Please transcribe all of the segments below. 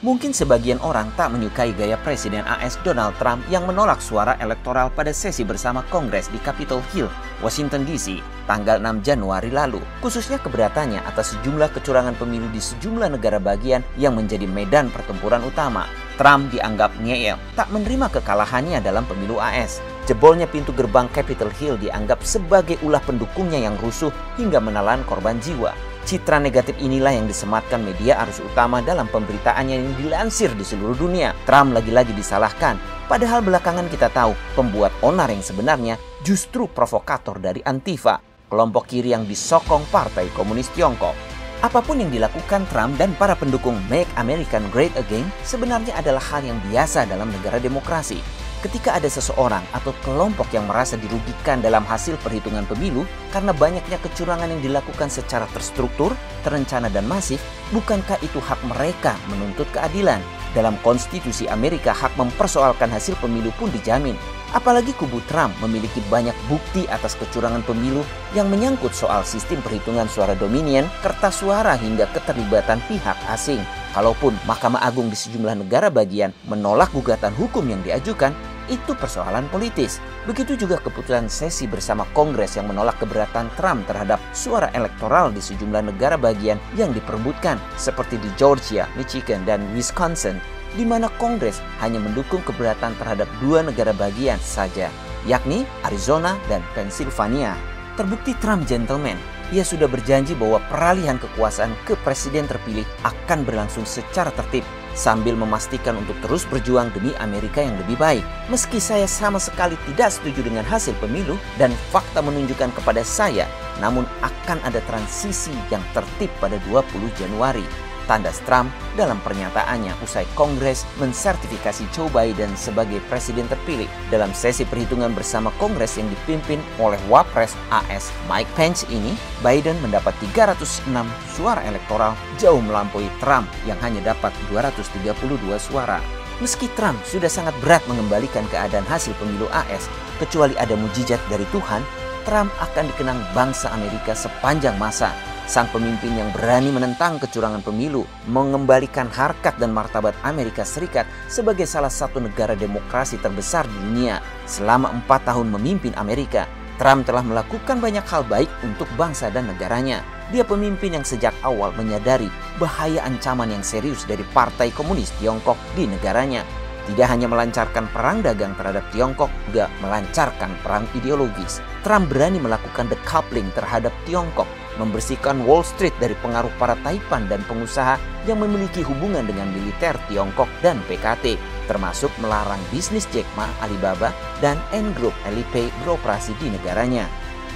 Mungkin sebagian orang tak menyukai gaya Presiden AS Donald Trump yang menolak suara elektoral pada sesi bersama Kongres di Capitol Hill, Washington DC, tanggal 6 Januari lalu. Khususnya keberatannya atas sejumlah kecurangan pemilu di sejumlah negara bagian yang menjadi medan pertempuran utama. Trump dianggap ngeyel, tak menerima kekalahannya dalam pemilu AS. Jebolnya pintu gerbang Capitol Hill dianggap sebagai ulah pendukungnya yang rusuh hingga menelan korban jiwa. Citra negatif inilah yang disematkan media arus utama dalam pemberitaannya yang dilansir di seluruh dunia. Trump lagi-lagi disalahkan, padahal belakangan kita tahu pembuat onar yang sebenarnya justru provokator dari Antifa, kelompok kiri yang disokong Partai Komunis Tiongkok. Apapun yang dilakukan Trump dan para pendukung Make America Great Again sebenarnya adalah hal yang biasa dalam negara demokrasi. Ketika ada seseorang atau kelompok yang merasa dirugikan dalam hasil perhitungan pemilu karena banyaknya kecurangan yang dilakukan secara terstruktur, terencana dan masif, bukankah itu hak mereka menuntut keadilan? Dalam konstitusi Amerika, hak mempersoalkan hasil pemilu pun dijamin. Apalagi kubu Trump memiliki banyak bukti atas kecurangan pemilu yang menyangkut soal sistem perhitungan suara dominion, kertas suara hingga keterlibatan pihak asing. Kalaupun Mahkamah Agung di sejumlah negara bagian menolak gugatan hukum yang diajukan, itu persoalan politis. Begitu juga keputusan sesi bersama Kongres yang menolak keberatan Trump terhadap suara elektoral di sejumlah negara bagian yang diperebutkan, seperti di Georgia, Michigan, dan Wisconsin, di mana Kongres hanya mendukung keberatan terhadap 2 negara bagian saja, yakni Arizona dan Pennsylvania. Terbukti Trump gentleman. Ia sudah berjanji bahwa peralihan kekuasaan ke presiden terpilih akan berlangsung secara tertib, sambil memastikan untuk terus berjuang demi Amerika yang lebih baik. Meski saya sama sekali tidak setuju dengan hasil pemilu dan fakta menunjukkan kepada saya, namun akan ada transisi yang tertib pada 20 Januari. Tandas Trump dalam pernyataannya usai Kongres mensertifikasi Joe Biden sebagai presiden terpilih. Dalam sesi perhitungan bersama Kongres yang dipimpin oleh Wapres AS Mike Pence ini, Biden mendapat 306 suara elektoral, jauh melampaui Trump yang hanya dapat 232 suara. Meski Trump sudah sangat berat mengembalikan keadaan hasil pemilu AS, kecuali ada mujizat dari Tuhan, Trump akan dikenang bangsa Amerika sepanjang masa. Sang pemimpin yang berani menentang kecurangan pemilu, mengembalikan harkat dan martabat Amerika Serikat sebagai salah satu negara demokrasi terbesar di dunia. Selama 4 tahun memimpin Amerika, Trump telah melakukan banyak hal baik untuk bangsa dan negaranya. Dia pemimpin yang sejak awal menyadari bahaya ancaman yang serius dari Partai Komunis Tiongkok di negaranya. Tidak hanya melancarkan perang dagang terhadap Tiongkok, juga melancarkan perang ideologis. Trump berani melakukan decoupling terhadap Tiongkok, membersihkan Wall Street dari pengaruh para taipan dan pengusaha yang memiliki hubungan dengan militer Tiongkok dan PKT, termasuk melarang bisnis Jack Ma, Alibaba, dan Ant Group, Alipay beroperasi di negaranya.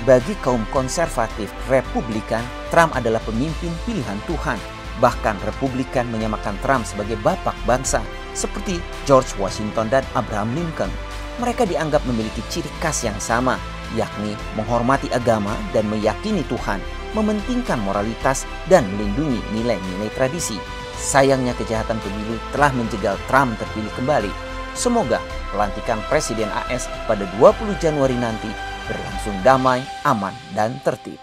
Bagi kaum konservatif Republikan, Trump adalah pemimpin pilihan Tuhan. Bahkan Republikan menyamakan Trump sebagai bapak bangsa, seperti George Washington dan Abraham Lincoln. Mereka dianggap memiliki ciri khas yang sama, yakni menghormati agama dan meyakini Tuhan, mementingkan moralitas dan melindungi nilai-nilai tradisi. Sayangnya kejahatan pemilu telah menjegal Trump terpilih kembali. Semoga pelantikan Presiden AS pada 20 Januari nanti berlangsung damai, aman, dan tertib.